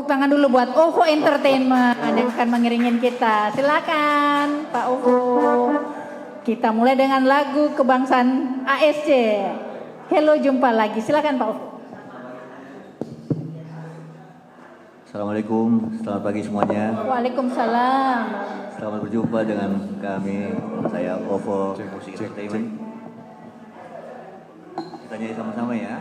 Tangan dulu buat OVO Entertainment yang akan mengiringin kita. Silakan Pak OVO. Kita mulai dengan lagu kebangsaan ASC. Hello, jumpa lagi. Silakan Pak OVO. Assalamualaikum, selamat pagi semuanya. Waalaikumsalam. Selamat berjumpa dengan kami, saya OVO Musik Entertainment. Kita nyanyi sama-sama ya.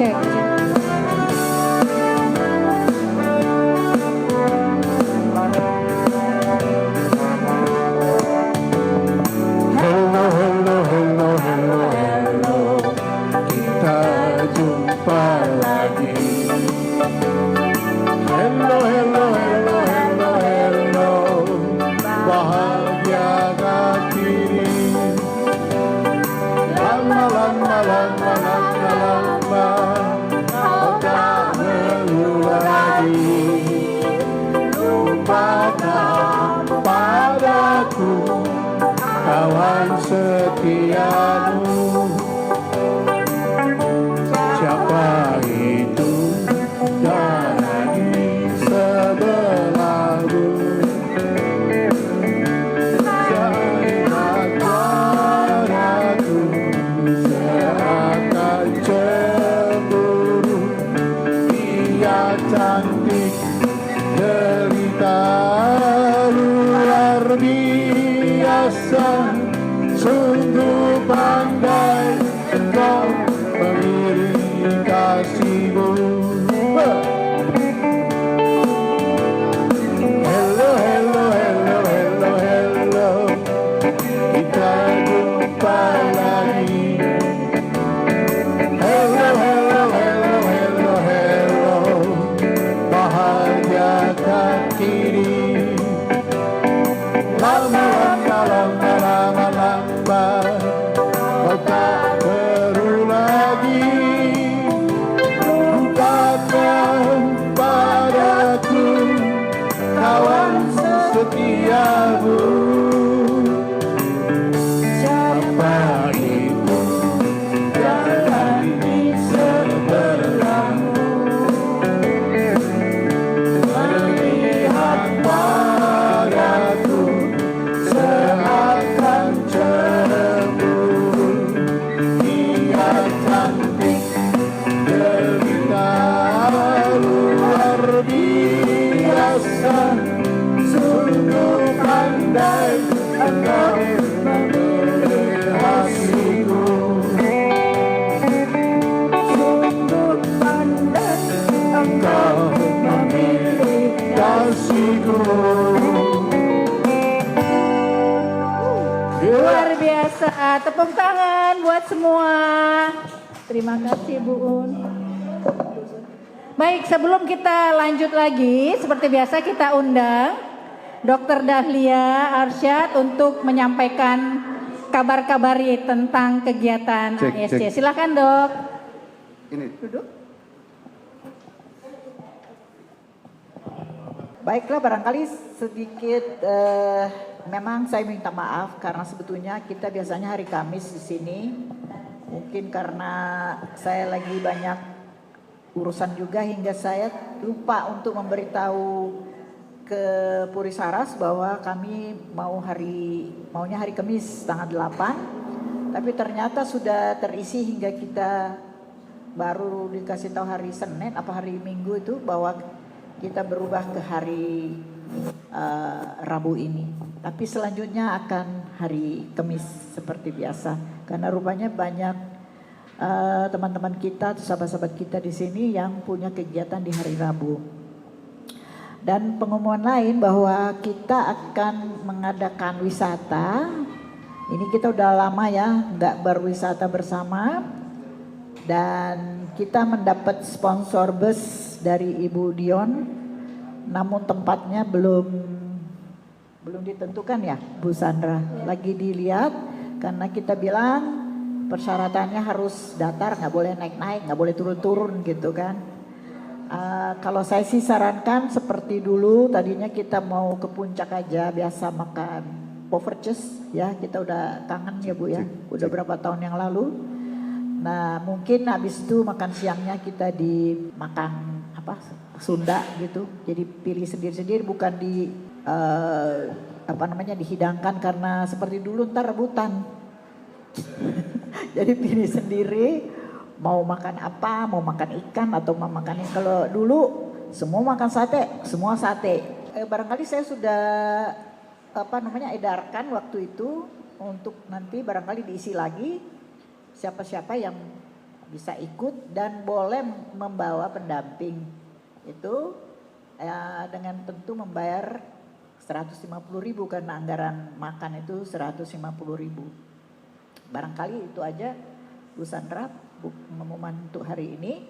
Cek. Hello, kita jumpa lagi. Hello, bahagia hati. Lama, kau tak perlu lagi lupakan padaku kawan setiamu. Siapa itu dari sebelahmu? Saat padaku seakan cemburu. Dia cantik, derita luar biasa. Sungguh pandai kau mengiringi kasihmu. Hello, kita jumpa lagi. Hello, bahagiakan kini. Lama, kau tak perlu lagi lupakan padaku kawan setiamu. Siapa itu dari sebelahmu? Melihat padaku seakan cemburu. Dia cantik, derita luar biasa. Sungguh pandai engkau memilih hatiku. Sungguh pandai engkau memilih kasihku. Luar biasa. Tepuk tangan buat semua. Terima kasih Bu Un. Baik, sebelum kita lanjut lagi, seperti biasa kita undang Dr. Dahlia Arsyad untuk menyampaikan kabar-kabar tentang kegiatan ASC. Silakan Dok. Ini. Duduk. Baiklah, barangkali sedikit memang saya minta maaf karena sebetulnya kita biasanya hari Kamis di sini. Mungkin karena saya lagi banyak urusan juga hingga saya lupa untuk memberitahu ke Puri Saras bahwa kami maunya hari Kamis tanggal 8. Tapi ternyata sudah terisi hingga kita baru dikasih tahu hari Senin apa hari Minggu itu bahwa kita berubah ke hari Rabu ini. Tapi selanjutnya akan hari Kamis seperti biasa. Karena rupanya banyak teman-teman kita, sahabat-sahabat kita di sini yang punya kegiatan di hari Rabu. Dan pengumuman lain bahwa kita akan mengadakan wisata. Ini kita udah lama ya nggak berwisata bersama. Dan kita mendapat sponsor bus dari Ibu Dion. Namun tempatnya belum ditentukan ya Bu Sandra. Lagi dilihat karena kita bilang persyaratannya harus datar, nggak boleh naik-naik, nggak boleh turun-turun gitu kan. Kalau saya sih sarankan seperti dulu, tadinya kita mau ke puncak aja biasa makan Poverches ya, kita udah kangen ya Bu ya, udah berapa tahun yang lalu. Nah mungkin habis itu makan siangnya kita di makan apa Sunda gitu, jadi pilih sendiri-sendiri bukan di dihidangkan karena seperti dulu ntar rebutan. Jadi pilih sendiri mau makan apa, mau makan ikan atau mau makan ini. Kalau dulu semua makan sate, semua sate. Barangkali saya sudah edarkan waktu itu untuk nanti barangkali diisi lagi siapa-siapa yang bisa ikut dan boleh membawa pendamping itu dengan tentu membayar 150.000 karena anggaran makan itu 150.000. Barangkali itu aja Bu Sandra pengumuman untuk hari ini.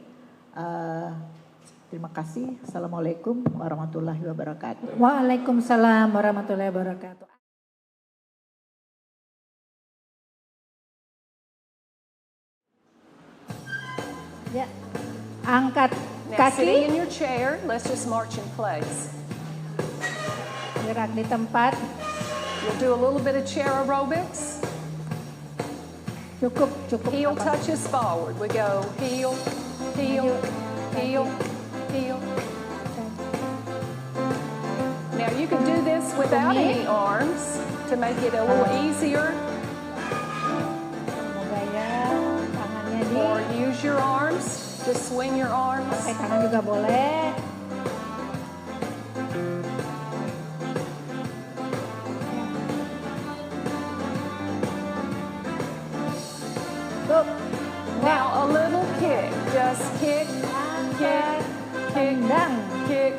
Terima kasih. Assalamualaikum warahmatullahi wabarakatuh. Waalaikumsalam warahmatullahi wabarakatuh. Ya, angkat Now sitting in kaki, your chair, let's just march in place. gerak di tempat. We'll do a little bit of chair aerobics. Cukup. Heel touches forward. We go heel, heel, heel, heel. Now you can do this without any arms to make it a little easier, Gaya tangannya di or use your arms. Just swing your arms. pakai tangan juga boleh. Tuh. Now a little kick. Just kick, kick, kick, Tendang. kick.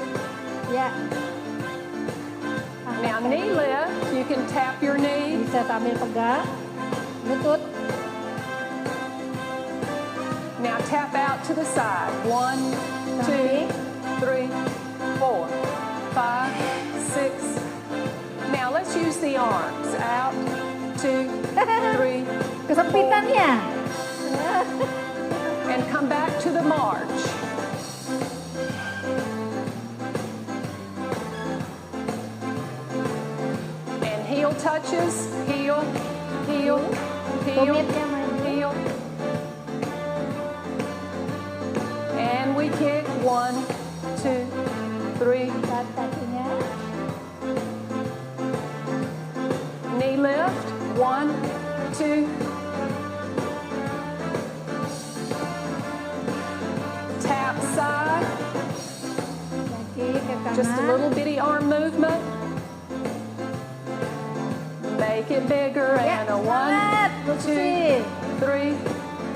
Ya. Now knee lift. You can tap your knee. Bisa sambil pegang lutut. Now tap out to the side. 1, 2, 3, 4, 5, 6. Now let's use the arms. Out, 2, 3, Kesempitannya. and come back to the march. And heel touches, heel, heel, heel, Tumitnya maju. heel. And we kick 1, 2, 3. Angkat kakinya. Knee lift. 1, 2. Tap side. Kaki ke kanan. Just a little bitty arm movement. Make it bigger. Ya, And a 1, semangat. Posisi. 3,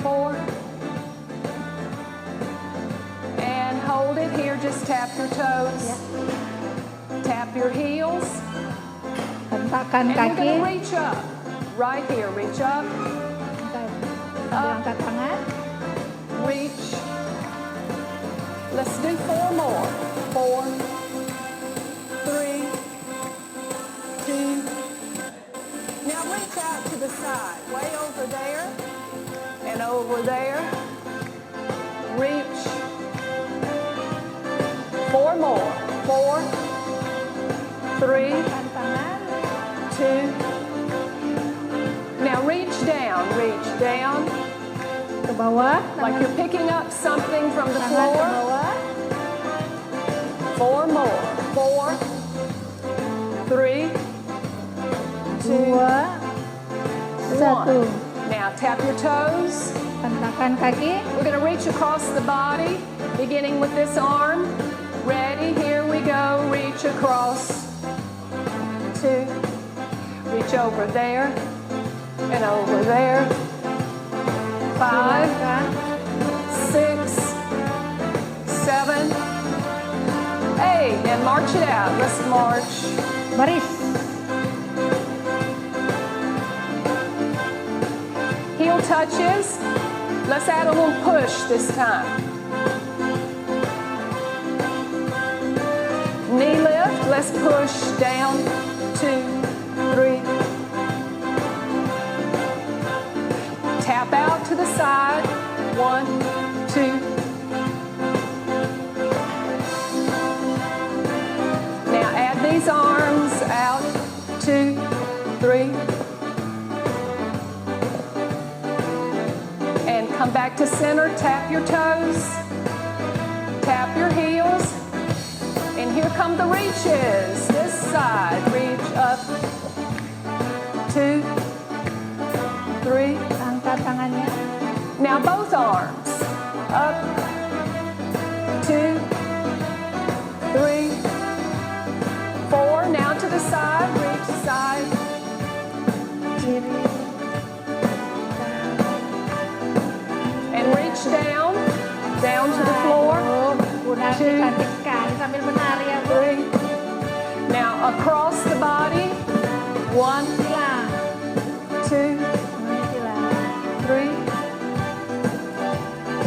4. And hold it here. Just tap your toes. Ya. Tap your heels. Hentakan And we're kaki. going to reach up. Right here. Reach up. Sambil angkat tangan. Reach. Let's do 4 more. 4, 3, 2. Now reach out to the side, way over there and over there. Reach. 4 more. 4, 3, Angkat tangan. 2. Now reach down, Ke bawah. like you're picking up something from the Tangan ke floor. bawah. 4 more. 4, 3, 2, 2, 1. 1. Now tap your toes. Hentakan kaki. We're going to reach across the body, beginning with this arm. Ready? Here we go. Reach across. 2. Reach over there and over there. 5, Silakan. 6, 7, 8. And march it out. Let's march. Baris. Heel touches. Let's add a little push this time. Knee lift. Let's push down. 2, 3. Tap out to the side. 1, 2. Now add these arms out. 2, 3. Come back to center, tap your toes, tap your heels, and here come the reaches. This side, reach up, 2, 3. Angkat tangannya. Now both arms, up, 2, 3, 4. Now to the side, reach side. Kiri. And reach down, down to the floor. Udah cantik sekali sambil menari ya Bu. 3. Now across the body. 1, Silang. 2, Silang. 3.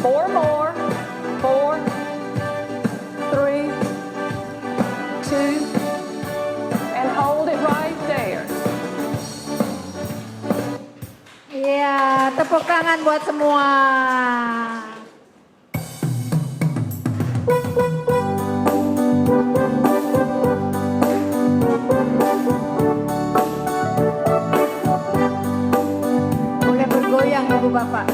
4 more. 4, 3, 2, and hold it right there. Iya, tepuk tangan buat semua. Boleh bergoyang Ibu Bapak.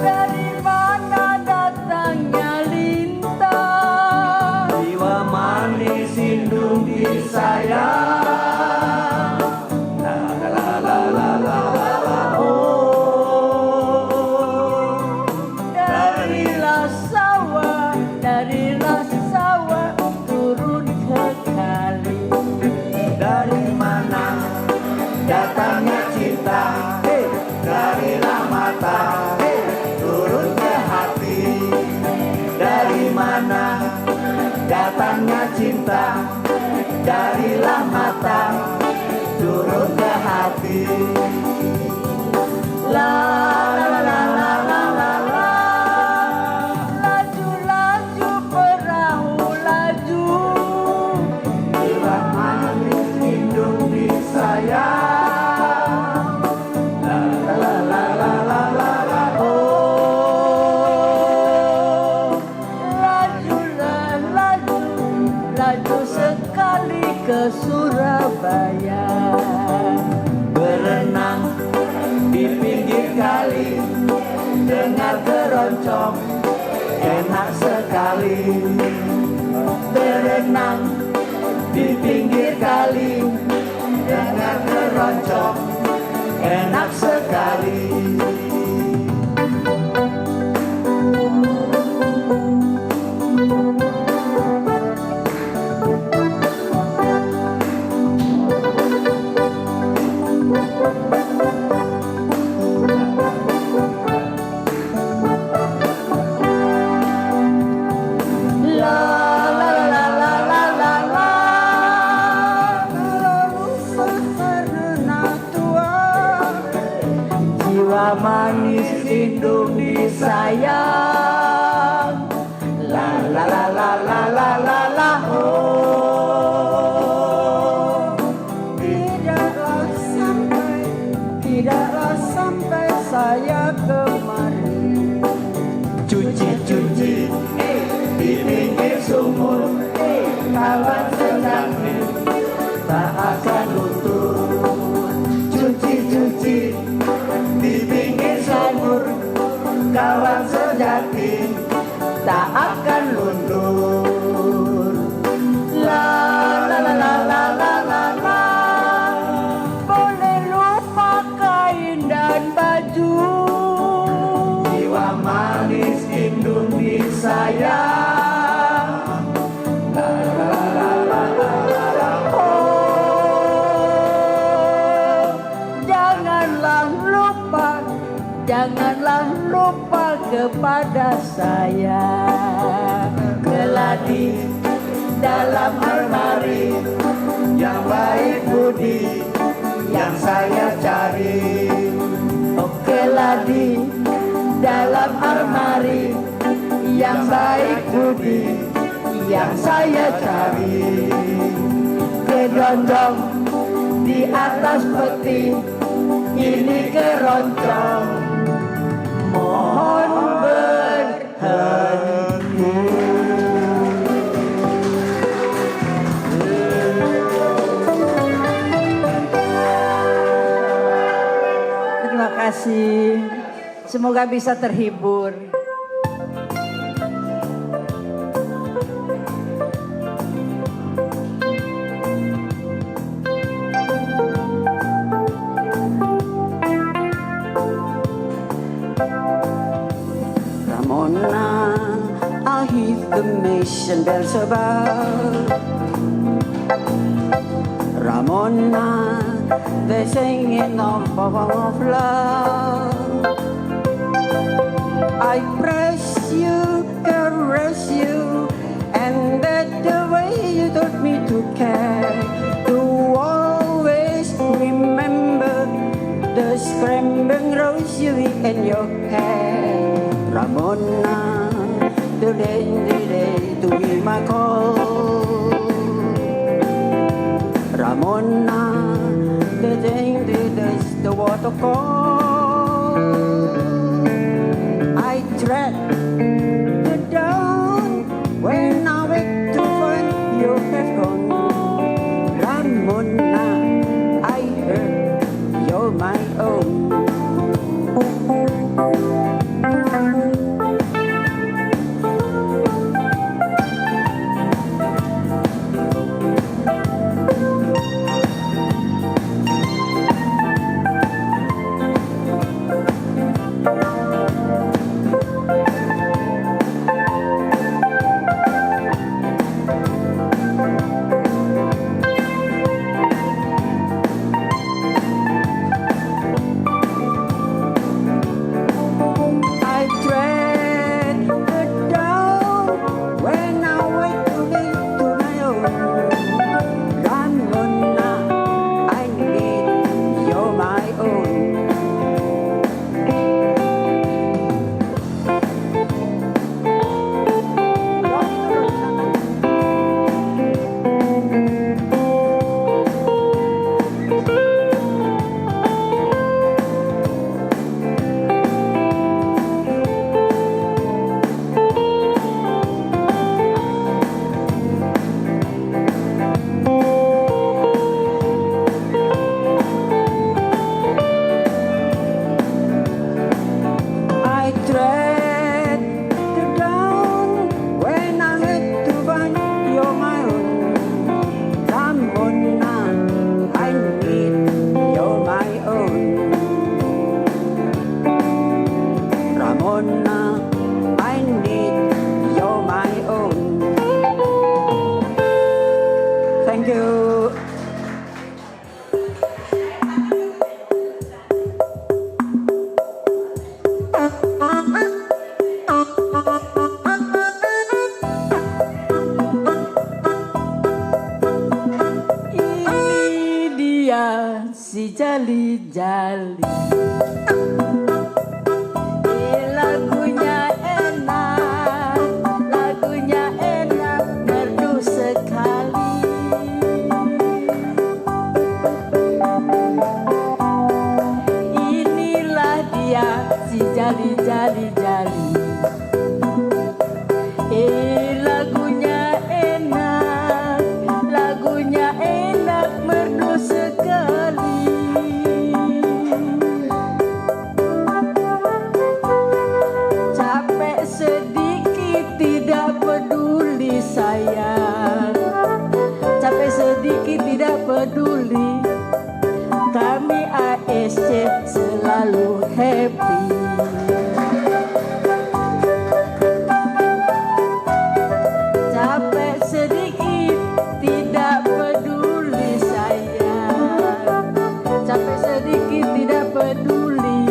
Dari mana datangnya lintang? Jiwa manis indung disayang. La la la la la la la. Oh, Darilah sawah turun ke kali. dari mana datangnya cinta? Hey, darilah mata, hey, turun ke hati. Dari mana datangnya cinta? Darilah mata, turun ke hati. La la la la la la la la. Laju laju perahu laju. Jiwa manis indung disayang. La la la la la la la. Oh, Lajulah laju sekali ke Surabaya. berenang di pinggir kali, dengar keroncong, enak sekali. Berenang di pinggir kali, dengar keroncong, enak sekali. La la la la la la la. Karena tua Jiwa manis indung disayang. La la la la la la la la. Oh, tidaklah sampai saya kemari. cuci-cuci di pinggir sumur, kawan sejati tak akan luntur. Cuci-cuci di pinggir sumur, kawan sejati tak akan luntur. La la la la la la la la. Boleh lupa kain dan baju. Jiwa manis indung disayang. La la la la la la la. Oh, janganlah lupa kepada saya. Keladi dalam almari, yang baik budi yang saya cari. Oh, keladi dalam almari, yang baik budi yang saya cari. Kedondong di atas peti, ini keroncong, mohon berhenti. Semoga bisa terhibur. Ramona, I hear the mission bells above. Ramona, they're singing of love. I press you, caress you, and that's the way you taught me to care. To always remember the scrambling rose you in your hair. Ramona, today to hear my call. Ramona, the waterfall. I tread the dawn when I wake to find you have gone. Ramona, I heard you're my own. Si jali-jali, lagunya enak, merdu sekali. Inilah dia si jali-jali-jali. Lagunya enak, merdu sekali. Capek sedikit tidak peduli sayang, capek sedikit tidak peduli. Kami ASC selalu happy. Capek sedikit tidak peduli sayang, capek sedikit tidak peduli.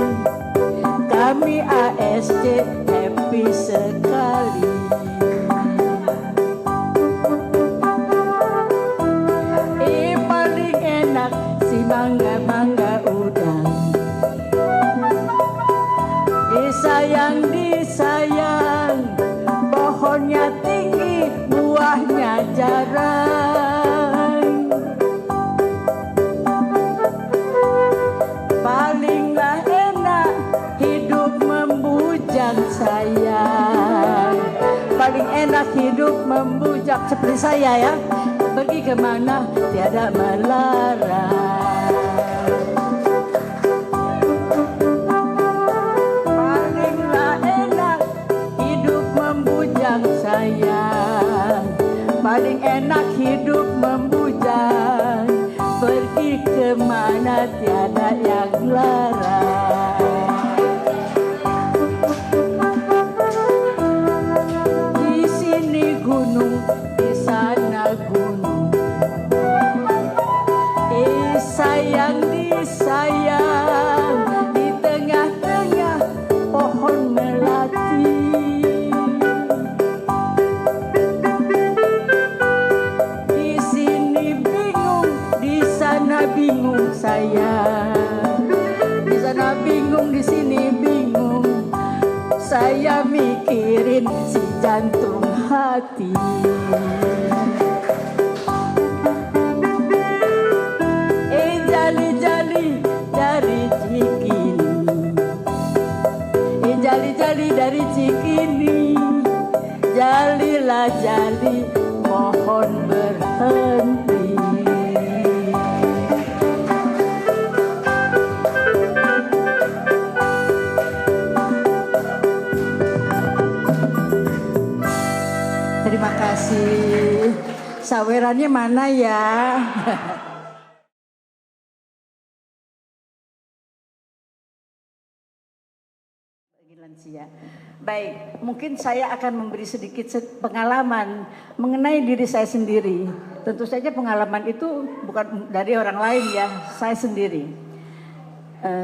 Kami ASC happy sekali. Paling enak si mangga udang. Disayang, pohonnya tinggi, buahnya jarang. Palinglah enak hidup membujang sayang. Paling enak hidup membujak seperti saya ya. Pergi kemana tiada melarang. paling enak hidup membujang, pergi kemana tiada yang larang. Di sini gunung, di sana gunung, sayang disayang, di tengah-tengah pohon melati. Di sini bingung, di sana bingung sayang, di sana bingung, di sini bingung. Saya mikirin si jantung hati. Jali-jali dari Cikini, jali-jali dari Cikini, jalilah jali, mohon berhenti. Terima kasih. Sawerannya mana ya? Lansia. Baik, mungkin saya akan memberi sedikit pengalaman mengenai diri saya sendiri. Tentu saja pengalaman itu bukan dari orang lain ya, saya sendiri.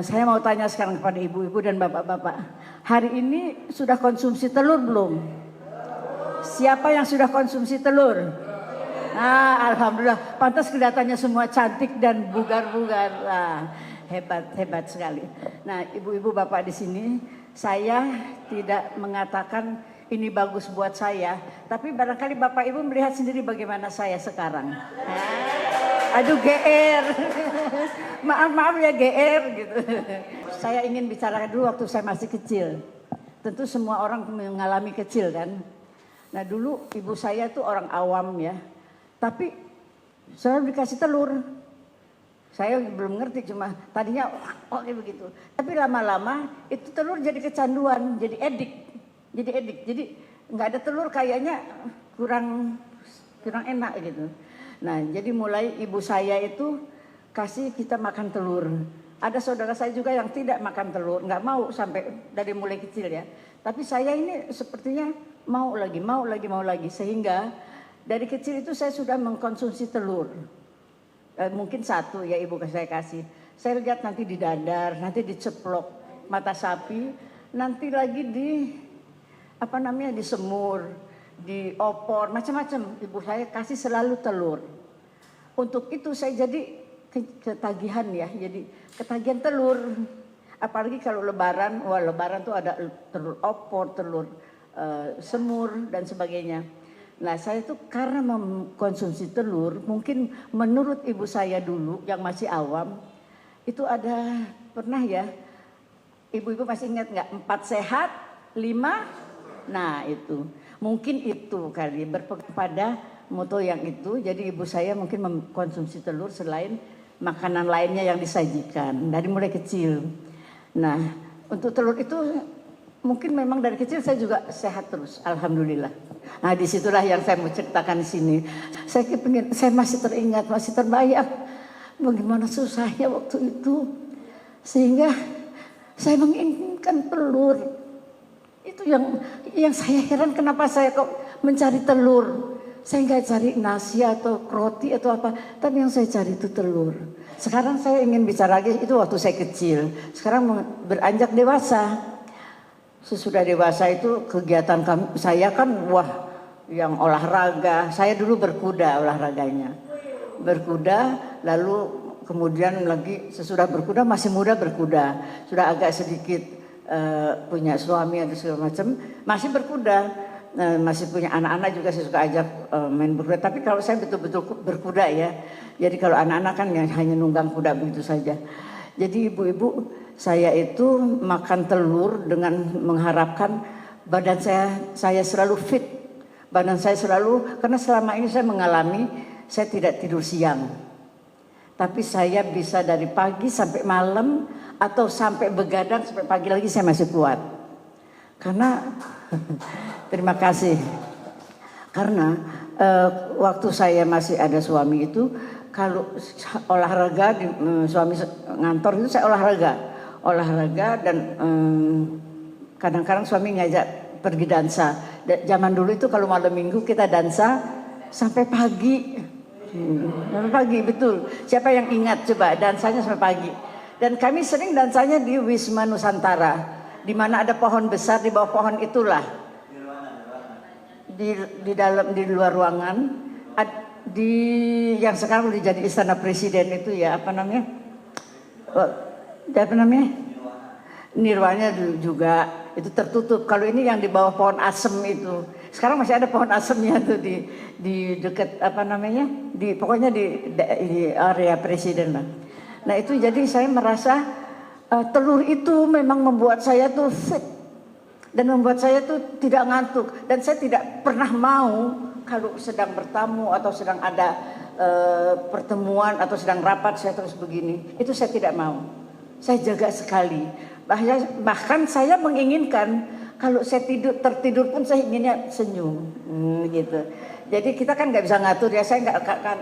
Saya mau tanya sekarang kepada ibu-ibu dan bapak-bapak. Hari ini sudah konsumsi telur belum? Siapa yang sudah konsumsi telur? Nah, alhamdulillah, pantas kelihatannya semua cantik dan bugar-bugar. Nah, hebat sekali. Nah, ibu-ibu bapak di sini, saya tidak mengatakan ini bagus buat saya, tapi barangkali Bapak Ibu melihat sendiri bagaimana saya sekarang. Aduh GR, maaf ya GR gitu. Saya ingin bicarakan dulu waktu saya masih kecil. Tentu semua orang mengalami kecil kan. Nah dulu ibu saya tuh orang awam ya, tapi selalu dikasih telur. Saya belum ngerti, cuma tadinya kayak begitu. Tapi lama-lama itu telur jadi kecanduan, jadi edik. Jadi nggak ada telur kayaknya kurang enak gitu. Nah jadi mulai ibu saya itu kasih kita makan telur. Ada saudara saya juga yang tidak makan telur, nggak mau sampai dari mulai kecil ya. Tapi saya ini sepertinya mau lagi. Sehingga dari kecil itu saya sudah mengkonsumsi telur. Mungkin satu ya ibu saya kasih. Saya lihat nanti di dadar, nanti diceplok mata sapi, nanti lagi di semur, di opor, macam-macam. Ibu saya kasih selalu telur. Untuk itu saya jadi ketagihan ya, jadi ketagihan telur. Apalagi kalau lebaran, lebaran tuh ada telur opor, telur semur dan sebagainya. Nah saya itu karena mengkonsumsi telur, mungkin menurut ibu saya dulu yang masih awam, itu ada pernah ya, ibu-ibu masih ingat nggak? 4 sehat, 5, nah itu. Mungkin itu kali berpegang pada moto yang itu, jadi ibu saya mungkin mengkonsumsi telur selain makanan lainnya yang disajikan dari mulai kecil. Nah untuk telur itu mungkin memang dari kecil saya juga sehat terus, alhamdulillah. Nah disitulah yang saya mau ceritakan di sini. Saya masih teringat, masih terbayang bagaimana susahnya waktu itu, sehingga saya menginginkan telur. Itu yang saya heran, kenapa saya kok mencari telur. Saya nggak cari nasi atau roti atau apa, tapi yang saya cari itu telur. Sekarang saya ingin bicara lagi, itu waktu saya kecil. Sekarang beranjak dewasa. Sesudah dewasa itu kegiatan saya kan yang olahraga. Saya dulu berkuda olahraganya. Berkuda, lalu kemudian lagi sesudah berkuda, masih muda berkuda. Sudah agak sedikit punya suami atau segala macam, masih berkuda. Masih punya anak-anak juga saya suka ajak main berkuda. Tapi kalau saya betul-betul berkuda ya. Jadi kalau anak-anak kan yang hanya nunggang kuda begitu saja. Jadi ibu-ibu, saya itu makan telur dengan mengharapkan badan saya selalu fit. Badan saya selalu, karena selama ini saya mengalami, saya tidak tidur siang. Tapi saya bisa dari pagi sampai malam, atau sampai begadang sampai pagi lagi saya masih kuat. Karena, terima kasih. Karena waktu saya masih ada suami itu, kalau olahraga, suami ngantor itu saya olahraga dan kadang-kadang suami ngajak pergi dansa. Zaman dulu itu kalau malam minggu kita dansa sampai pagi. Sampai pagi, betul. Siapa yang ingat coba dansanya sampai pagi. Dan kami sering dansanya di Wisma Nusantara, di mana ada pohon besar, di bawah pohon itulah. Di luar ruangan, di yang sekarang udah jadi Istana Presiden itu ya, apa namanya? Nirwana juga itu tertutup. Kalau ini yang di bawah pohon asem itu, sekarang masih ada pohon asemnya tuh di dekat apa namanya, pokoknya di area presiden lah. Nah itu jadi saya merasa telur itu memang membuat saya tuh fit dan membuat saya tuh tidak ngantuk, dan saya tidak pernah mau kalau sedang bertamu atau sedang ada pertemuan atau sedang rapat saya terus begini, itu saya tidak mau. Saya jaga sekali. Bahkan saya menginginkan kalau saya tertidur pun saya inginnya senyum, gitu. Jadi kita kan nggak bisa ngatur ya, saya nggak akan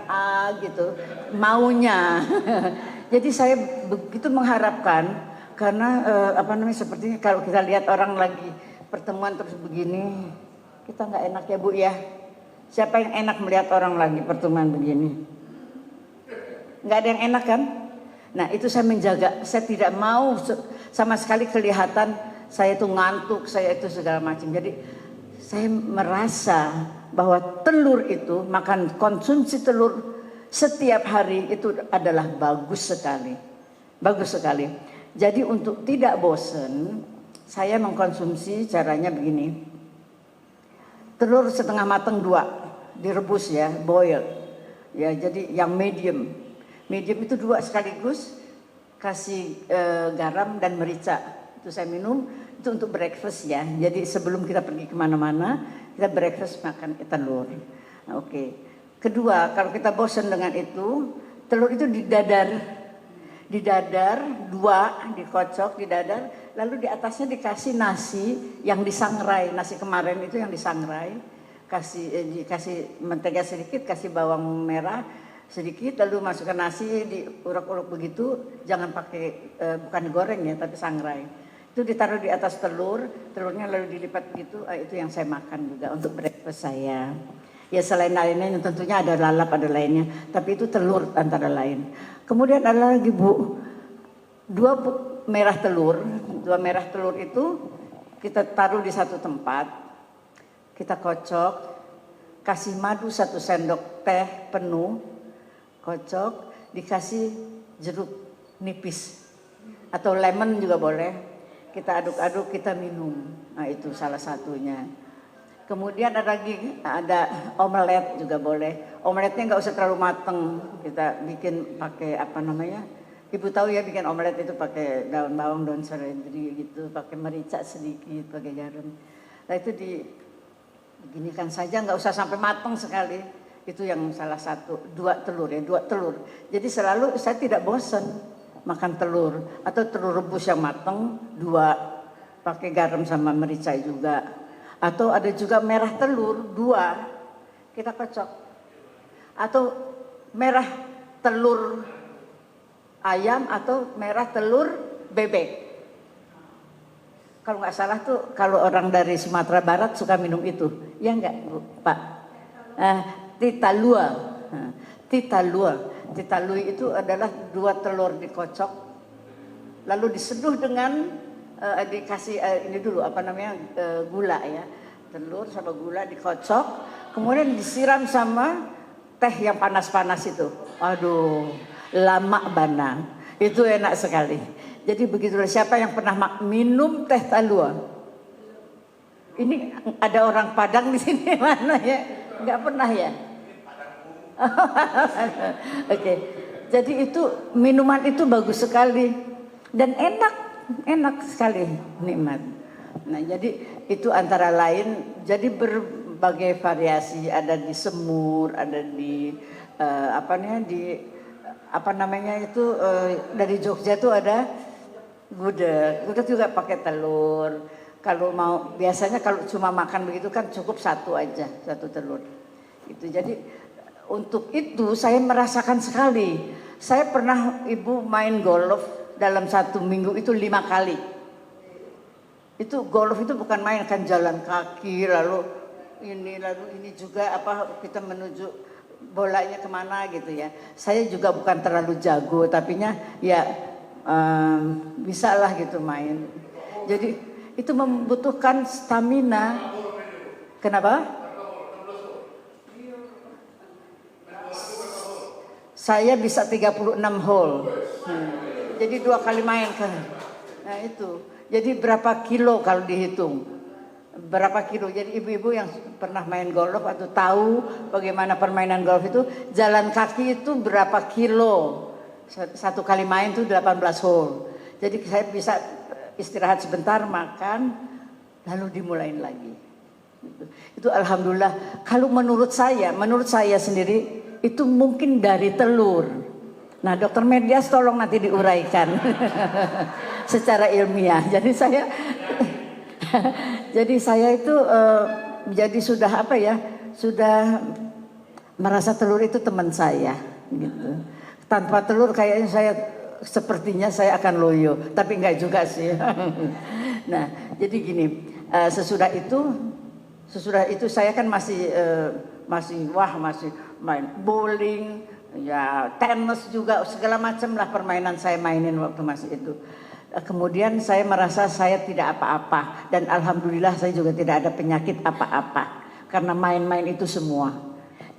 gitu maunya. Jadi saya begitu mengharapkan karena apa namanya, sepertinya kalau kita lihat orang lagi pertemuan terus begini, kita nggak enak ya Bu ya. Siapa yang enak melihat orang lagi pertemuan begini? Nggak ada yang enak kan? Nah itu saya menjaga, saya tidak mau sama sekali kelihatan saya itu ngantuk, saya itu segala macam. Jadi saya merasa bahwa telur itu, makan konsumsi telur setiap hari itu adalah bagus sekali. Bagus sekali. Jadi untuk tidak bosan, saya mengkonsumsi caranya begini. Telur setengah matang 2, direbus ya, boil. Ya, jadi yang medium. Medium itu 2 sekaligus, kasih garam dan merica. Itu saya minum, itu untuk breakfast ya. Jadi sebelum kita pergi kemana-mana, kita breakfast makan telur. Nah, oke. Kedua, kalau kita bosan dengan itu, telur itu didadar 2, dikocok, didadar. Lalu di atasnya dikasih nasi yang disangrai, nasi kemarin itu yang disangrai. Dikasih mentega sedikit, kasih bawang merah sedikit, lalu masukkan nasi, diulek-ulek begitu, jangan pakai bukan digoreng ya, tapi sangrai. Itu ditaruh di atas telurnya lalu dilipat begitu, itu yang saya makan juga untuk breakfast saya. Ya selain lainnya tentunya ada lalap, ada lainnya, tapi itu telur antara lain. Kemudian ada lagi Bu, 2 merah telur itu kita taruh di satu tempat, kita kocok, kasih madu 1 sendok teh penuh, kocok, dikasih jeruk nipis atau lemon juga boleh, kita aduk-aduk, kita minum. Nah itu salah satunya. Kemudian ada omelet juga boleh. Omeletnya nggak usah terlalu mateng, kita bikin pakai apa namanya, Ibu tahu ya, bikin omelet itu pakai daun bawang, daun seledri gitu, pakai merica sedikit, pakai garam. Nah itu diginikan saja, nggak usah sampai mateng sekali. Itu yang salah satu, 2 telur ya, 2 telur. Jadi selalu saya tidak bosan makan telur, atau telur rebus yang matang 2, pakai garam sama merica juga. Atau ada juga merah telur 2, kita kocok. Atau merah telur ayam atau merah telur bebek. Kalau nggak salah tuh kalau orang dari Sumatera Barat suka minum itu, ya nggak Bu, Pak? Titalua. Titalui itu adalah 2 telur dikocok, lalu diseduh dengan dikasih ini dulu apa namanya, gula ya, telur sama gula dikocok, kemudian disiram sama teh yang panas-panas itu. Aduh, lama bana, itu enak sekali. Jadi begitulah, siapa yang pernah minum teh talua? Ini ada orang Padang di sini mana ya? Nggak pernah ya? Oke. Jadi itu minuman itu bagus sekali dan enak sekali, nikmat. Nah, jadi itu antara lain, jadi berbagai variasi, ada di semur, ada di dari Jogja itu ada gudeg juga pakai telur. Kalau mau biasanya kalau cuma makan begitu kan cukup 1 aja, 1 telur. Gitu. Jadi untuk itu saya merasakan sekali. Saya pernah ibu main golf dalam 1 minggu itu 5 kali. Itu golf itu bukan main, kan jalan kaki lalu ini juga apa kita menuju bolanya kemana gitu ya. Saya juga bukan terlalu jago, tapinya ya bisa lah gitu main. Jadi itu membutuhkan stamina. Kenapa? Saya bisa 36 hole. Jadi 2 kali main kan. Nah itu. Jadi berapa kilo kalau dihitung? Berapa kilo? Jadi ibu-ibu yang pernah main golf atau tahu bagaimana permainan golf itu, jalan kaki itu berapa kilo? 1 kali main itu 18 hole. Jadi saya bisa istirahat sebentar, makan, lalu dimulain lagi. Itu alhamdulillah. Kalau menurut saya sendiri itu mungkin dari telur. Nah, Dokter Medias tolong nanti diuraikan secara ilmiah. Jadi saya itu jadi sudah apa ya? Sudah merasa telur itu teman saya gitu. Tanpa telur kayaknya sepertinya saya akan loyo, tapi enggak juga sih. Nah, jadi gini, sesudah itu saya kan masih main bowling, ya tenis juga, segala macam lah permainan saya mainin waktu masih itu. Kemudian saya merasa saya tidak apa-apa dan alhamdulillah saya juga tidak ada penyakit apa-apa karena main-main itu semua.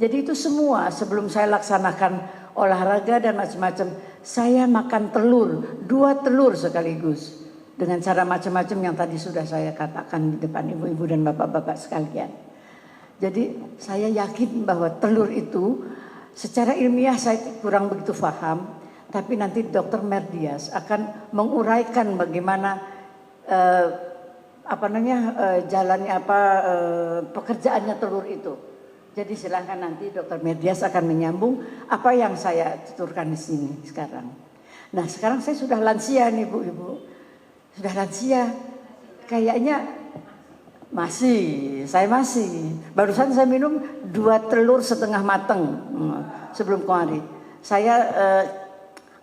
Jadi itu semua sebelum saya laksanakan olahraga dan macam-macam, saya makan telur, 2 telur sekaligus dengan cara macam-macam yang tadi sudah saya katakan di depan ibu-ibu dan bapak-bapak sekalian. Jadi saya yakin bahwa telur itu secara ilmiah saya kurang begitu paham, tapi nanti Dr. Merdias akan menguraikan bagaimana jalannya pekerjaannya telur itu. Jadi silakan nanti Dr. Merdias akan menyambung apa yang saya tuturkan di sini sekarang. Nah, sekarang saya sudah lansia nih Bu-ibu. Sudah lansia. Kayaknya saya masih. Barusan saya minum 2 telur setengah mateng sebelum kemarin. Saya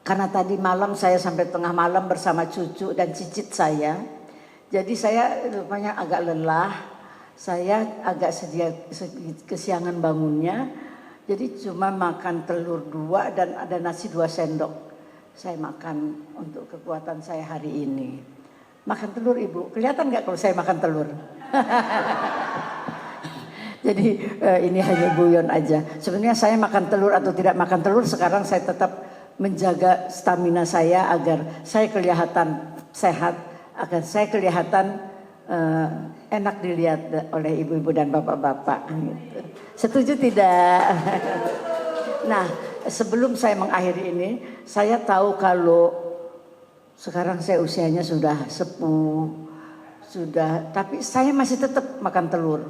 karena tadi malam saya sampai tengah malam bersama cucu dan cicit saya. Jadi saya rupanya agak lelah. Saya agak kesiangan bangunnya. Jadi cuma makan telur 2 dan ada nasi 2 sendok. Saya makan untuk kekuatan saya hari ini. Makan telur ibu, kelihatan nggak kalau saya makan telur? Jadi ini hanya guyon aja. Sebenarnya saya makan telur atau tidak makan telur, sekarang saya tetap menjaga stamina saya agar saya kelihatan sehat, agar saya kelihatan enak dilihat oleh ibu-ibu dan bapak-bapak. Gitu. Setuju tidak? Nah, sebelum saya mengakhiri ini, saya tahu kalau sekarang saya usianya sudah sepuh, tapi saya masih tetap makan telur.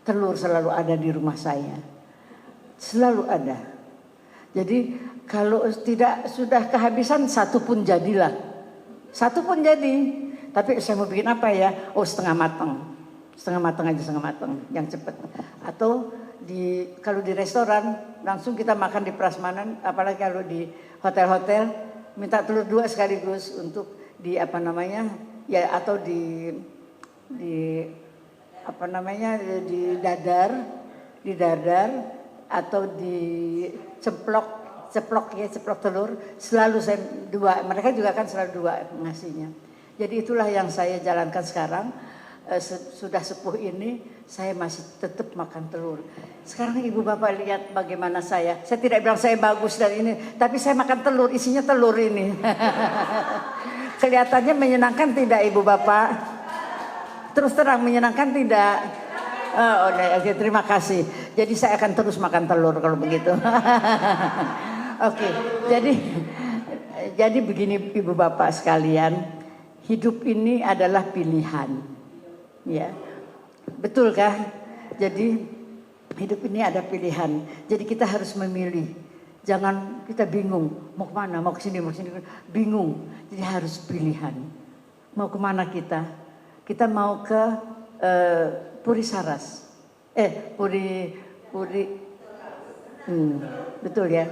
Telur selalu ada di rumah saya, selalu ada. Jadi kalau tidak sudah kehabisan 1 pun jadilah, 1 pun jadi. Tapi saya mau bikin apa ya? Oh, setengah matang aja, yang cepat. Atau kalau di restoran langsung kita makan di prasmanan, apalagi kalau di hotel-hotel. Minta telur 2 sekaligus untuk atau di dadar atau di ceplok telur, selalu saya 2. Mereka juga kan selalu 2 ngasihnya. Jadi itulah yang saya jalankan sekarang. Sudah sepuh ini saya masih tetap makan telur. Sekarang ibu bapak lihat bagaimana saya tidak bilang saya bagus dan ini, tapi saya makan telur, isinya telur ini. Kelihatannya menyenangkan tidak ibu bapak? Terus terang menyenangkan tidak? Oke, terima kasih. Jadi saya akan terus makan telur kalau begitu. Oke, jadi begini ibu bapak sekalian, hidup ini adalah pilihan. Ya, betul kah? Jadi hidup ini ada pilihan. Jadi kita harus memilih. Jangan kita bingung mau kemana, mau kesini, bingung. Jadi harus pilihan. Mau kemana kita? Kita mau ke Puri Saras, Puri, betul ya,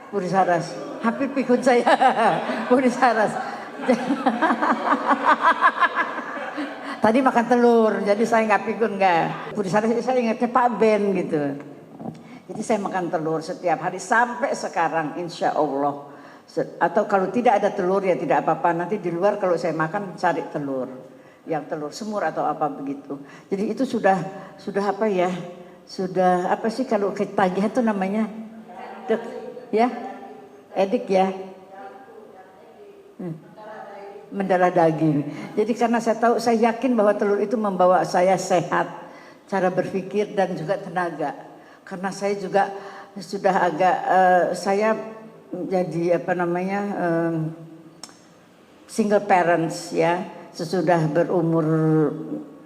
Puri Saras. Hampir pikun saya, Puri Saras. Tadi makan telur, jadi saya nggak pikun nggak. Puri Saras saya ingatnya Pak Ben gitu. Jadi saya makan telur setiap hari sampai sekarang, insya Allah. Atau kalau tidak ada telur ya tidak apa-apa. Nanti di luar kalau saya makan cari telur, yang telur semur atau apa begitu. Jadi itu sudah apa ya? Sudah apa sih kalau ketagihan itu namanya? Ya, edik ya. Mendarah daging. Jadi karena saya yakin bahwa telur itu membawa saya sehat, cara berpikir dan juga tenaga. Karena saya juga sudah agak saya jadi apa namanya single parents ya, sesudah berumur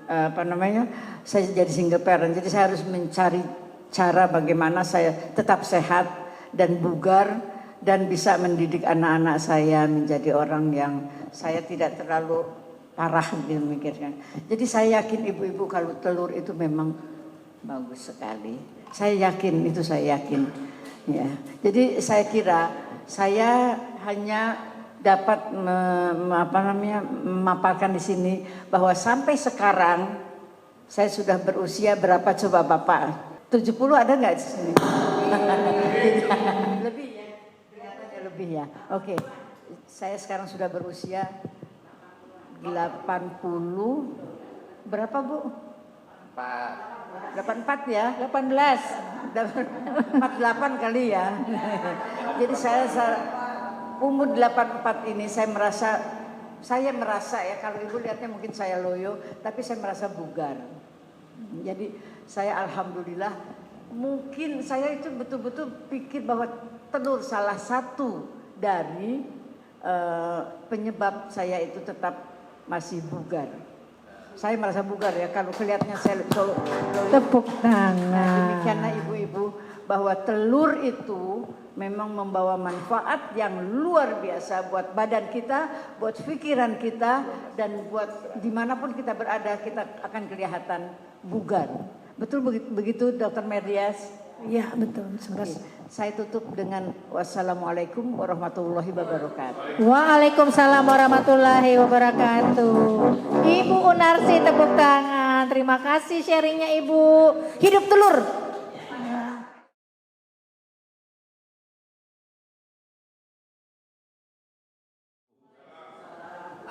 apa namanya saya jadi single parent. Jadi saya harus mencari cara bagaimana saya tetap sehat dan bugar dan bisa mendidik anak-anak saya menjadi orang yang saya tidak terlalu parah memikirkan. Jadi saya yakin ibu-ibu kalau telur itu memang bagus sekali. Saya yakin itu, saya yakin. Ya. Jadi saya kira saya hanya dapat memaparkan di sini bahwa sampai sekarang saya sudah berusia berapa coba Bapak? 70 ada nggak di sini? Lebih ya? Lebih ya. Oke. Saya sekarang sudah berusia 80. Berapa Bu? 84 ya? 18. 48 kali ya. Jadi saya umur 84 ini saya merasa ya, kalau Ibu lihatnya mungkin saya loyo, tapi saya merasa bugar. Jadi saya alhamdulillah, mungkin saya itu betul-betul pikir bahwa telur salah satu dari penyebab saya itu tetap masih bugar. Saya merasa bugar ya kalau kelihatannya saya Tepuk tangan. Demikianlah ibu-ibu bahwa telur itu memang membawa manfaat yang luar biasa buat badan kita, buat pikiran kita, dan buat dimanapun kita berada kita akan kelihatan bugar. Betul begitu Dr. Merdias? Iya betul. Oke. Saya tutup dengan wassalamualaikum warahmatullahi wabarakatuh. Waalaikumsalam warahmatullahi wabarakatuh. Ibu Unarsi tepuk tangan. Terima kasih sharingnya Ibu. Hidup telur.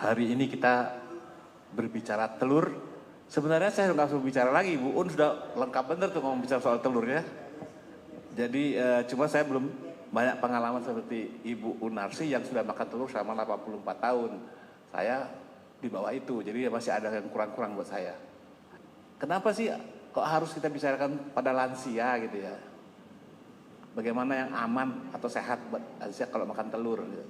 Hari ini kita berbicara telur. Sebenarnya saya nggak usah bicara lagi, Bu Un sudah lengkap bener tuh ngomong bicara soal telur ya. Jadi cuma saya belum banyak pengalaman seperti Ibu Unarsi yang sudah makan telur selama 84 tahun. Saya di bawah itu, jadi masih ada yang kurang-kurang buat saya. Kenapa sih kok harus kita bicarakan pada lansia gitu ya? Bagaimana yang aman atau sehat buat lansia kalau makan telur gitu.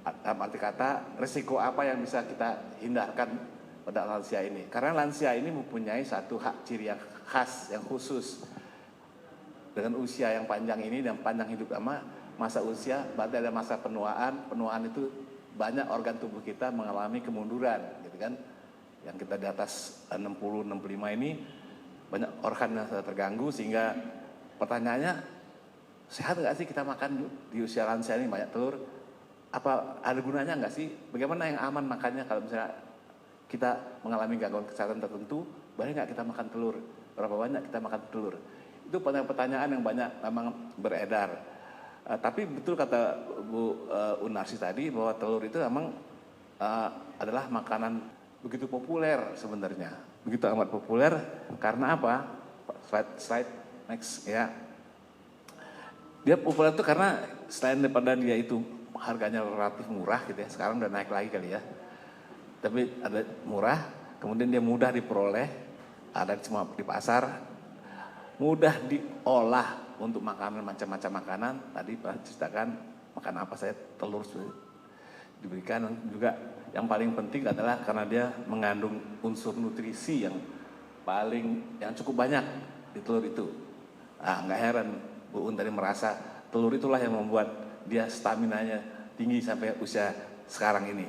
Dalam arti kata, risiko apa yang bisa kita hindarkan pada lansia ini? Karena lansia ini mempunyai satu hak ciri yang khas, yang khusus. Dengan usia yang panjang ini dan panjang hidup lama, masa usia, berarti ada masa penuaan. Penuaan itu banyak organ tubuh kita mengalami kemunduran, gitu kan? Yang kita di atas 60-65 ini banyak organ yang terganggu, sehingga pertanyaannya, sehat nggak sih kita makan di usia lansia ini banyak telur? Apa ada gunanya nggak sih? Bagaimana yang aman makannya kalau misalnya kita mengalami gangguan kesehatan tertentu, boleh nggak kita makan telur? Berapa banyak kita makan telur? Itu pertanyaan yang banyak memang beredar. Tapi betul kata Bu Unarsi tadi bahwa telur itu memang adalah makanan begitu populer sebenarnya. Begitu amat populer karena apa? Slide next ya. Dia populer itu karena selain daripada dia itu harganya relatif murah gitu ya. Sekarang udah naik lagi kali ya. Tapi ada murah, kemudian dia mudah diperoleh, ada cuma di pasar. Mudah diolah untuk makanan, macam-macam makanan. Tadi Pak ceritakan makan apa saya, telur diberikan. Juga yang paling penting adalah karena dia mengandung unsur nutrisi yang cukup banyak di telur itu. Nggak heran Bu Un tadi merasa telur itulah yang membuat dia staminanya tinggi sampai usia sekarang ini.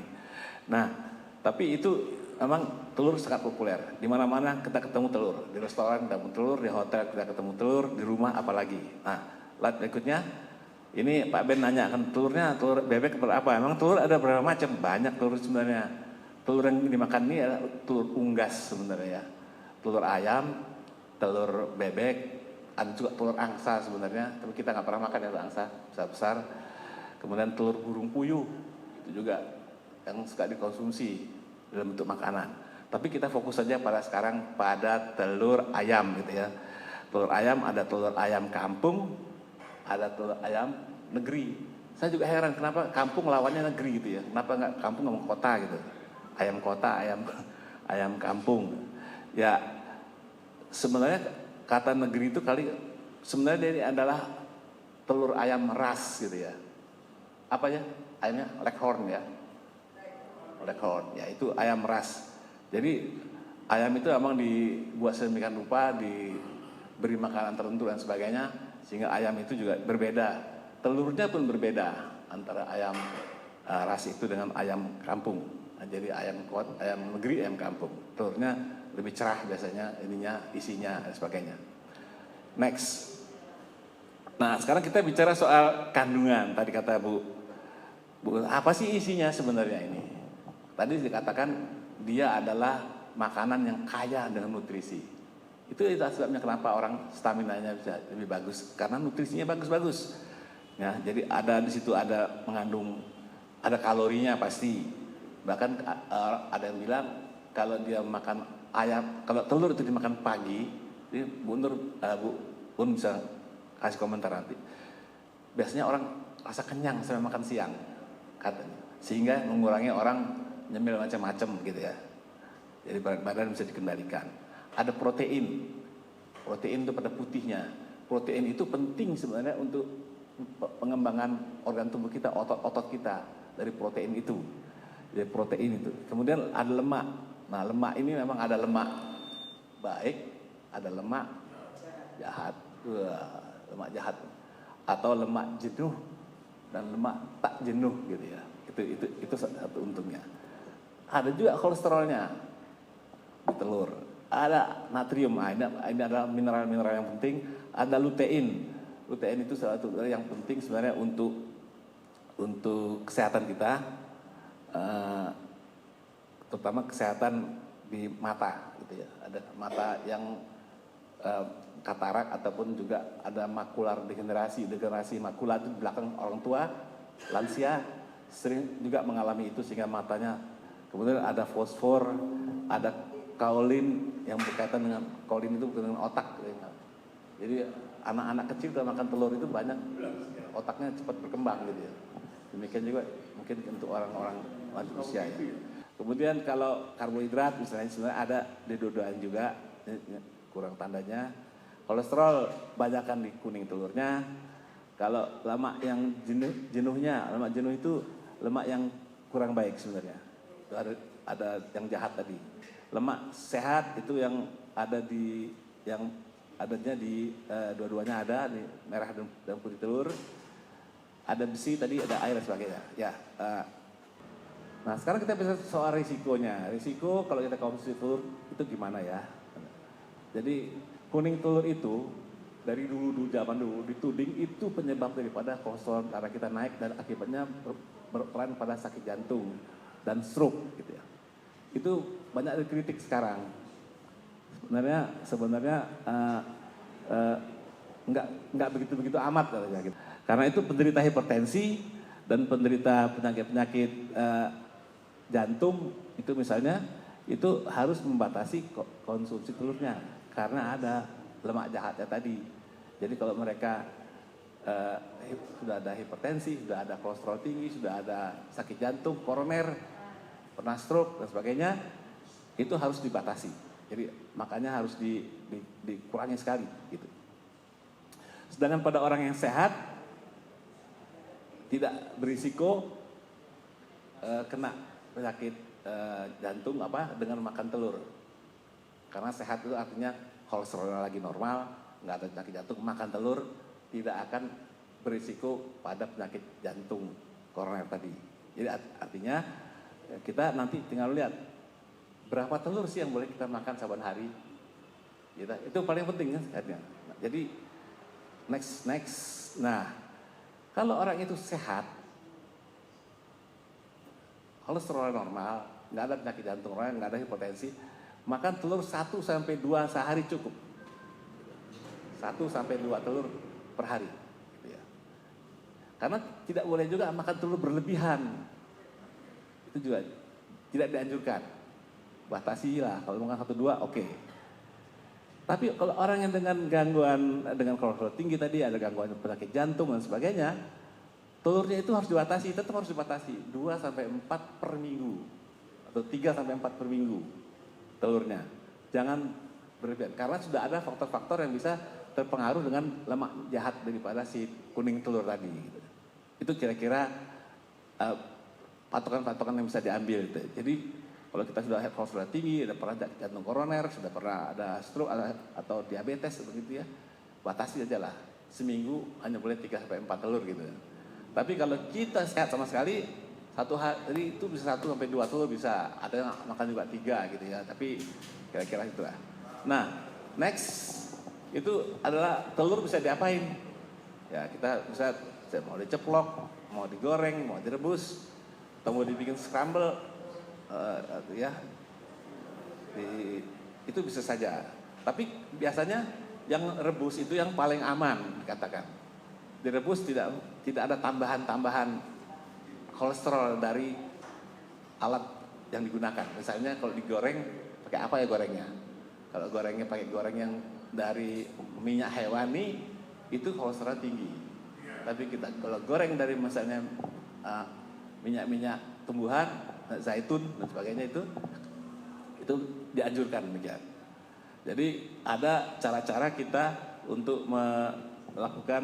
Nah, tapi itu memang telur sangat populer. Di mana-mana kita ketemu telur. Di restoran ketemu telur, di hotel kita ketemu telur, di rumah apalagi. Nah, slide berikutnya. Ini Pak Ben nanya kan telurnya, telur bebek berapa? Memang telur ada berapa macam? Banyak telur sebenarnya. Telur yang dimakan ini adalah telur unggas sebenarnya ya. Telur ayam, telur bebek, ada juga telur angsa sebenarnya. Tapi kita nggak pernah makan ya telur angsa besar-besar. Kemudian telur burung puyuh, itu juga yang suka dikonsumsi dalam bentuk makanan. Tapi kita fokus saja pada sekarang pada telur ayam gitu ya. Telur ayam ada telur ayam kampung, ada telur ayam negeri. Saya juga heran kenapa kampung lawannya negeri gitu ya. Kenapa nggak kampung ngomong kota gitu. Ayam kota, ayam kampung. Ya sebenarnya kata negeri itu kali sebenarnya ini adalah telur ayam ras gitu ya. Apa ya? Ayamnya Leghorn ya. Leghorn, ya itu ayam ras. Jadi ayam itu memang dibuat sedemikian rupa, diberi makanan tertentu dan sebagainya, sehingga ayam itu juga berbeda. Telurnya pun berbeda antara ayam ras itu dengan ayam kampung. Nah, jadi ayam negeri, ayam kampung. Telurnya lebih cerah biasanya, isinya dan sebagainya. Next. Nah sekarang kita bicara soal kandungan. Tadi kata Bu, apa sih isinya sebenarnya ini? Tadi dikatakan dia adalah makanan yang kaya dengan nutrisi. Itu sebabnya kenapa orang stamina-nya bisa lebih bagus, karena nutrisinya bagus-bagus. Ya, jadi ada di situ ada mengandung, ada kalorinya pasti. Bahkan ada yang bilang kalau dia makan ayam, kalau telur itu dimakan pagi, ini Bu bisa kasih komentar nanti. Biasanya orang rasa kenyang sampai makan siang, katanya. Sehingga mengurangi orang nyemil macam-macam gitu ya. Jadi badan bisa dikendalikan. Ada protein. Protein itu pada putihnya. Protein itu penting sebenarnya untuk pengembangan organ tubuh kita, otot-otot kita dari protein itu. Dari protein itu. Kemudian ada lemak. Nah, lemak ini memang ada lemak baik, ada lemak jahat. Lemak jahat atau lemak jenuh dan lemak tak jenuh gitu ya. Itu satu untungnya. Ada juga kolesterolnya di telur. Ada natrium, ini adalah mineral-mineral yang penting. Ada lutein. Lutein itu salah satu yang penting sebenarnya untuk kesehatan kita, terutama kesehatan di mata, gitu ya. Ada mata yang katarak ataupun juga ada makular degenerasi makula itu di belakang orang tua, lansia sering juga mengalami itu sehingga matanya. Kemudian ada fosfor, ada kaolin yang berkaitan dengan kaolin itu dengan otak. Jadi anak-anak kecil kalau makan telur itu banyak otaknya cepat berkembang gitu ya. Demikian juga mungkin untuk orang-orang lanjut usia ya. Kemudian kalau karbohidrat misalnya sebenarnya ada di dua-duaan juga, kurang tandanya. Kolesterol banyakkan di kuning telurnya. Kalau lemak yang lemak jenuh itu lemak yang kurang baik sebenarnya. Itu ada yang jahat tadi. Lemak sehat itu yang adanya di dua-duanya ada di merah dan putih telur. Ada besi tadi, ada air dan sebagainya. Ya. Nah sekarang kita bisa soal risikonya. Risiko kalau kita konsumsi telur itu gimana ya? Jadi kuning telur itu dari dulu zaman dulu dituding itu penyebab daripada kolesterol darah kita naik dan akibatnya berperan pada sakit jantung dan stroke gitu ya. Itu banyak dikritik sekarang. Sebenarnya nggak begitu amat katanya gitu. Karena itu penderita hipertensi dan penderita penyakit jantung itu misalnya itu harus membatasi konsumsi telurnya karena ada lemak jahatnya tadi. Jadi kalau mereka sudah ada hipertensi, sudah ada kolesterol tinggi, sudah ada sakit jantung, koroner, pernah stroke dan sebagainya, itu harus dibatasi. Jadi makanya harus dikurangi sekali gitu. Sedangkan pada orang yang sehat tidak berisiko kena penyakit jantung dengan makan telur. Karena sehat itu artinya kolesterolnya lagi normal, nggak ada penyakit jantung, makan telur tidak akan berisiko pada penyakit jantung koroner tadi. Jadi artinya kita nanti tinggal lihat berapa telur sih yang boleh kita makan saban hari? Gitu. Itu paling penting kan sebenarnya. Nah, jadi next. Nah, kalau orang itu sehat, kolesterol normal, nggak ada penyakit jantung, nggak ada hipertensi, makan telur 1 sampai 2 sehari cukup. 1 sampai 2 telur per hari. Gitu ya. Karena tidak boleh juga makan telur berlebihan. Itu juga tidak dianjurkan. Batasi lah, kalau makan 1-2 oke. Tapi kalau orang yang dengan gangguan, dengan kolesterol tinggi tadi, ada gangguan penyakit jantung dan sebagainya, telurnya itu harus dibatasi, tetap harus dibatasi 2 sampai 4 per minggu atau 3 sampai 4 per minggu telurnya. Jangan berlebihan karena sudah ada faktor-faktor yang bisa terpengaruh dengan lemak jahat daripada si kuning telur tadi. Itu kira-kira patokan-patokan yang bisa diambil. Jadi kalau kita sudah kolesterol tinggi, ada pernah jantung koroner, sudah pernah ada stroke atau diabetes begitu ya, batasi aja lah. Seminggu hanya boleh 3 sampai 4 telur gitu. Tapi kalau kita sehat sama sekali, satu hari itu bisa 1 sampai 2 telur bisa. Ada yang makan juga 3 gitu ya. Tapi kira-kira itulah. Nah, next itu adalah telur bisa diapain? Ya kita bisa mau diceplok, mau digoreng, mau direbus, atau mau dibikin scramble. Itu bisa saja. Tapi biasanya yang rebus itu yang paling aman dikatakan. Direbus tidak ada tambahan kolesterol dari alat yang digunakan. Misalnya kalau digoreng pakai apa ya gorengnya? Kalau gorengnya pakai goreng yang dari minyak hewani itu kolesterol tinggi. Tapi kita kalau goreng dari misalnya minyak tumbuhan, zaitun dan sebagainya itu dianjurkan demikian. Jadi ada cara-cara kita untuk melakukan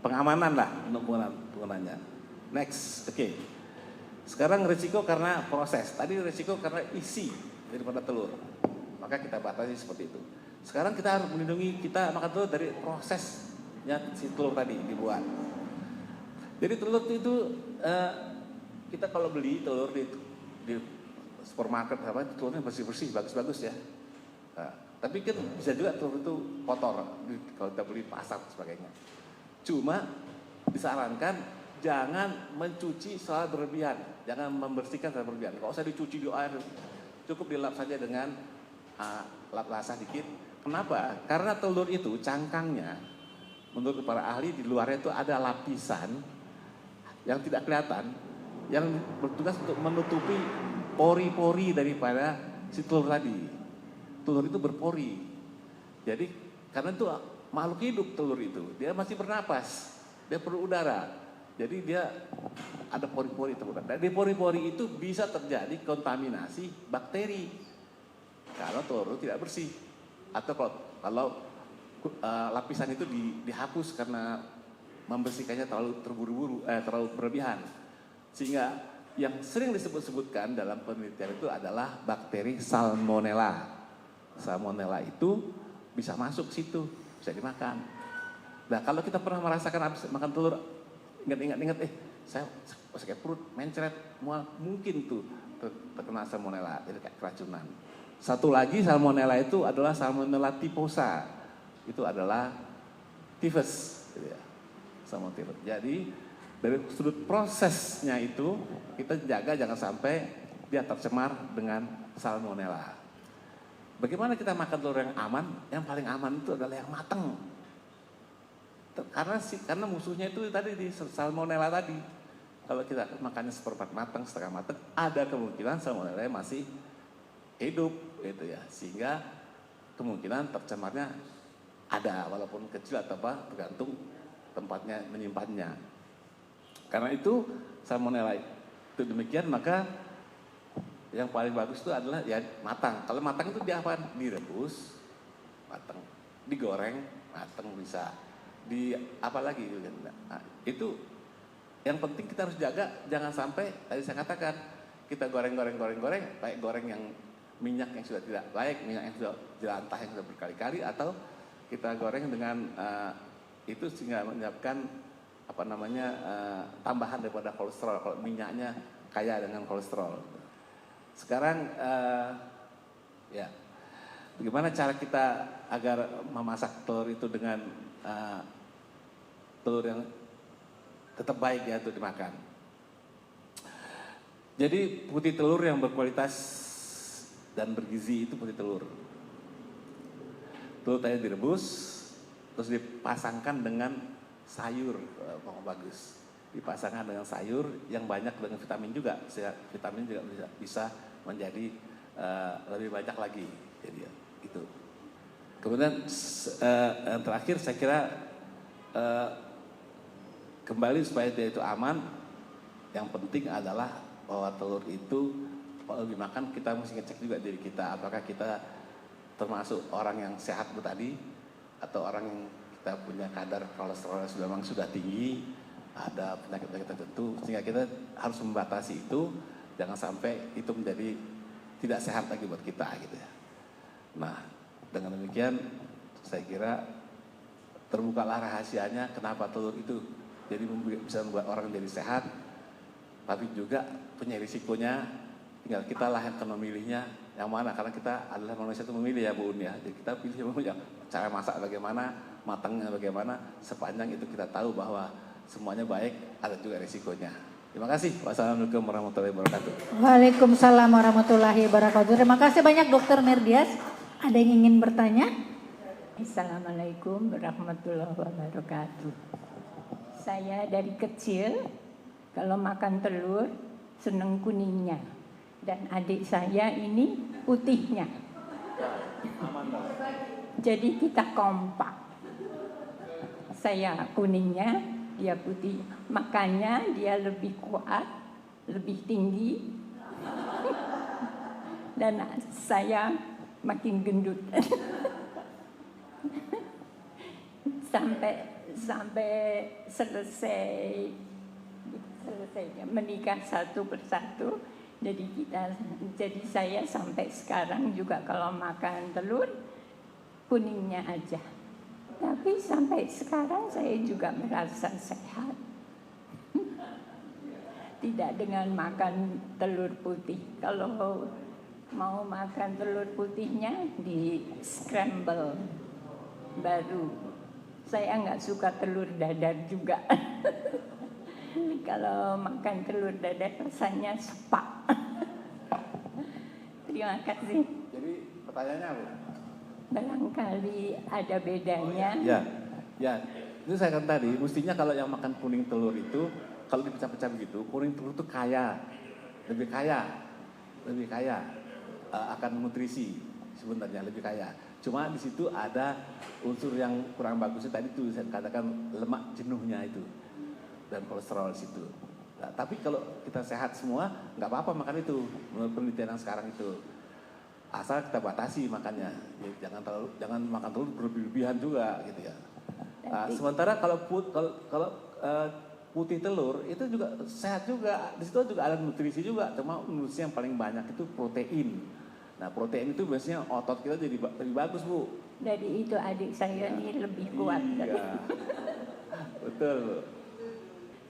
pengamanan lah untuk penggunaannya. Next, oke. Sekarang risiko karena proses. Tadi risiko karena isi daripada telur. Maka kita batasi seperti itu. Sekarang kita harus melindungi kita makan telur dari prosesnya si telur tadi dibuat. Jadi telur itu kita kalau beli telur di supermarket telurnya bersih-bersih, bagus-bagus ya. Nah, tapi kan bisa juga telur itu kotor kalau kita beli pasar dan sebagainya. Cuma disarankan jangan mencuci secara berlebihan, jangan membersihkan secara berlebihan. Kalau usah dicuci di air, cukup dilap saja dengan lap basah dikit. Kenapa? Karena telur itu cangkangnya, menurut para ahli di luarnya itu ada lapisan yang tidak kelihatan, yang bertugas untuk menutupi pori-pori daripada si telur tadi. Telur itu berpori. Jadi karena itu makhluk hidup telur itu, dia masih bernapas, dia perlu udara. Jadi dia ada pori-pori telur. Dan di pori-pori itu bisa terjadi kontaminasi bakteri kalau telur itu tidak bersih. Atau kalau lapisan itu dihapus karena membersihkannya terlalu terburu-buru, terlalu berlebihan. Sehingga yang sering disebut-sebutkan dalam penelitian itu adalah bakteri Salmonella. Salmonella itu bisa masuk situ, bisa dimakan. Nah kalau kita pernah merasakan habis makan telur, ingat, saya sakit perut, mencret, mungkin tuh terkena Salmonella, jadi kayak keracunan. Satu lagi Salmonella itu adalah Salmonella typhosa, itu adalah tifus, gitu ya. Salmonella. Jadi dari sudut prosesnya itu kita jaga jangan sampai dia tercemar dengan Salmonella. Bagaimana kita makan telur yang aman? Yang paling aman itu adalah yang matang. Karena musuhnya itu tadi di Salmonella tadi. Kalau kita makannya seperempat matang, setengah matang, ada kemungkinan Salmonella masih hidup, gitu ya. Sehingga kemungkinan tercemarnya ada, walaupun kecil atau apa, tergantung tempatnya menyimpannya. Karena itu Salmonella itu demikian, maka yang paling bagus itu adalah ya matang. Kalau matang itu dia apa? Direbus, matang, digoreng, matang bisa. Di apa lagi? Nah, itu yang penting kita harus jaga, jangan sampai tadi saya katakan kita goreng, baik goreng yang minyak yang sudah tidak baik, minyak yang sudah jelantah yang sudah berkali-kali, atau kita goreng dengan itu sehingga menyebabkan tambahan daripada kolesterol. Kalau minyaknya kaya dengan kolesterol. Sekarang ya, bagaimana cara kita agar memasak telur itu dengan telur yang tetap baik ya untuk dimakan. Jadi putih telur yang berkualitas dan bergizi itu putih telur. Telur tadi direbus, terus dipasangkan dengan sayur, bagus. Dipasangkan dengan sayur yang banyak dengan vitamin juga, vitamin juga bisa menjadi lebih banyak lagi. Jadi ya, gitu. Kemudian yang terakhir saya kira kembali supaya dia itu aman, yang penting adalah bahwa telur itu kalau dimakan kita mesti ngecek juga diri kita, apakah kita termasuk orang yang sehat bu tadi, atau orang yang kita punya kadar kolesterol yang memang sudah tinggi, ada penyakit-penyakit tertentu, sehingga kita harus membatasi itu, jangan sampai itu menjadi tidak sehat lagi buat kita gitu ya. Nah, dengan demikian saya kira terbukalah rahasianya kenapa telur itu jadi bisa membuat orang jadi sehat, tapi juga punya risikonya. Tinggal kita lah yang akan memilihnya yang mana, karena kita adalah manusia itu memilih ya Bu Un ya. Jadi kita pilih ya, cara masak bagaimana, matangnya bagaimana, sepanjang itu kita tahu bahwa semuanya baik, ada juga risikonya. Terima kasih. Wassalamualaikum warahmatullahi wabarakatuh. Waalaikumsalam warahmatullahi wabarakatuh. Terima kasih banyak Dokter Mirdias. Ada yang ingin bertanya? Assalamualaikum warahmatullahi wabarakatuh. Saya dari kecil kalau makan telur seneng kuningnya, dan adik saya ini putihnya. Jadi kita kompak. Saya kuningnya, dia putih. Makanya dia lebih kuat, lebih tinggi. Dan saya makin gendut. sampai selesai menikah satu persatu. Jadi saya sampai sekarang juga kalau makan telur kuningnya aja. Tapi sampai sekarang saya juga merasa sehat. Tidak dengan makan telur putih. Kalau mau makan telur putihnya di scramble baru. Saya nggak suka telur dadar juga. Kalau makan telur dadar rasanya sepak. Terima kasih. Jadi pertanyaannya apa? Barangkali ada bedanya. Ya, itu saya katakan tadi, mestinya kalau yang makan kuning telur itu, kalau dipecah-pecah begitu, kuning telur itu lebih kaya akan nutrisi sebenarnya, lebih kaya. Cuma di situ ada unsur yang kurang bagusnya tadi itu saya katakan lemak jenuhnya itu dan kolesterol di situ. Nah, tapi kalau kita sehat semua nggak apa-apa makan itu menurut penelitian yang sekarang itu. Asal kita batasi makannya, ya, jangan makan telur berlebihan juga gitu ya. Nah, sementara kalau putih telur itu juga sehat juga, di situ juga ada nutrisi juga, cuma nutrisi yang paling banyak itu protein. Nah protein itu biasanya otot kita jadi lebih bagus Bu. Dari itu adik saya ini lebih kuat. Iya. Betul.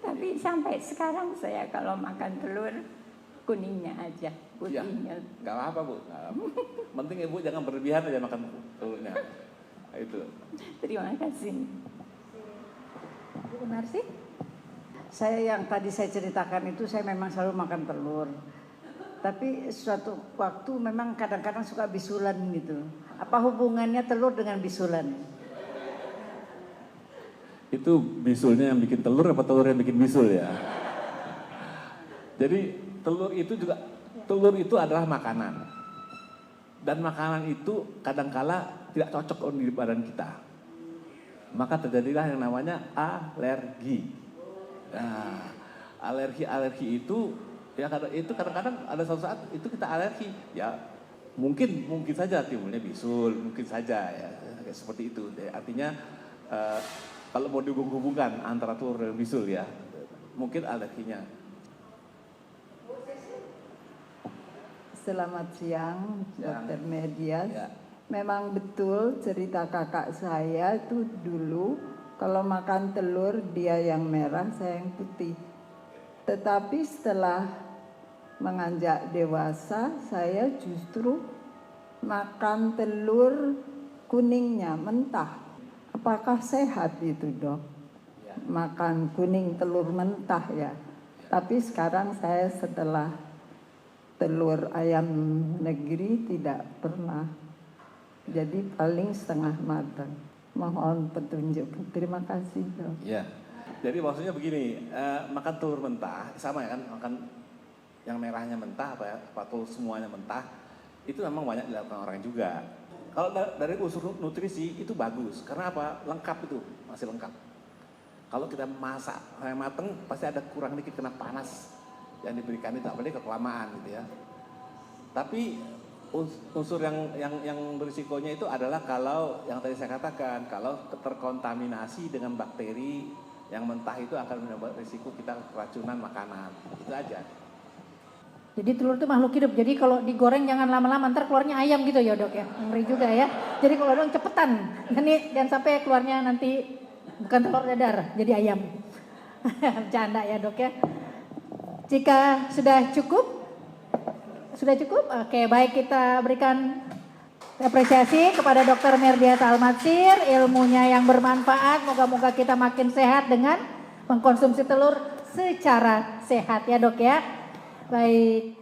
Tapi sampai sekarang saya kalau makan telur kuningnya aja, putihnya. Gak apa-apa Bu. Penting Ibu jangan berlebihan aja makan telurnya. Itu. Terima kasih. Bu Narsi? Saya yang tadi saya ceritakan itu saya memang selalu makan telur. Tapi suatu waktu memang kadang-kadang suka bisulan gitu. Apa hubungannya telur dengan bisulan? Itu bisulnya yang bikin telur apa telur yang bikin bisul ya? Jadi telur itu adalah makanan. Dan makanan itu kadangkala tidak cocok di badan kita. Maka terjadilah yang namanya alergi. Nah, alergi itu ya itu kadang-kadang ada suatu saat itu kita alergi. Ya mungkin saja timbulnya bisul, mungkin saja ya seperti itu. Artinya kalau mau dihubungkan antara telur dan bisul ya, mungkin alerginya. Selamat siang, Dokter Mirdias. Ya. Memang betul cerita kakak saya itu dulu kalau makan telur dia yang merah, saya yang putih. Tetapi setelah menganjak dewasa saya justru makan telur kuningnya mentah. Apakah sehat itu, Dok? Makan kuning telur mentah ya. Tapi sekarang saya setelah telur ayam negeri tidak pernah. Jadi paling setengah matang. Mohon petunjuk. Terima kasih, Dok. Ya. Jadi maksudnya begini, makan telur mentah sama ya kan, makan yang merahnya mentah apa telur semuanya mentah, itu memang banyak dilakukan orang juga. Kalau dari unsur nutrisi itu bagus, karena apa? Lengkap itu, masih lengkap. Kalau kita masak sampai mateng, pasti ada kurang dikit kena panas yang diberikan itu, apalagi kelamaan gitu ya. Tapi unsur yang berisikonya itu adalah kalau yang tadi saya katakan, kalau terkontaminasi dengan bakteri yang mentah itu akan menyebabkan risiko kita keracunan makanan. Itu aja. Jadi telur itu makhluk hidup. Jadi kalau digoreng jangan lama-lama, ntar keluarnya ayam gitu ya, Dok ya. Ngeri juga ya. Jadi kalau dong cepetan. Ini jangan sampai keluarnya nanti bukan telur dadar, jadi ayam. Bercanda ya, Dok ya. Jika sudah cukup? Oke, baik, kita berikan apresiasi kepada Dr. Merdias Almatsir, ilmunya yang bermanfaat. Moga-moga kita makin sehat dengan mengkonsumsi telur secara sehat ya, Dok ya. Baik.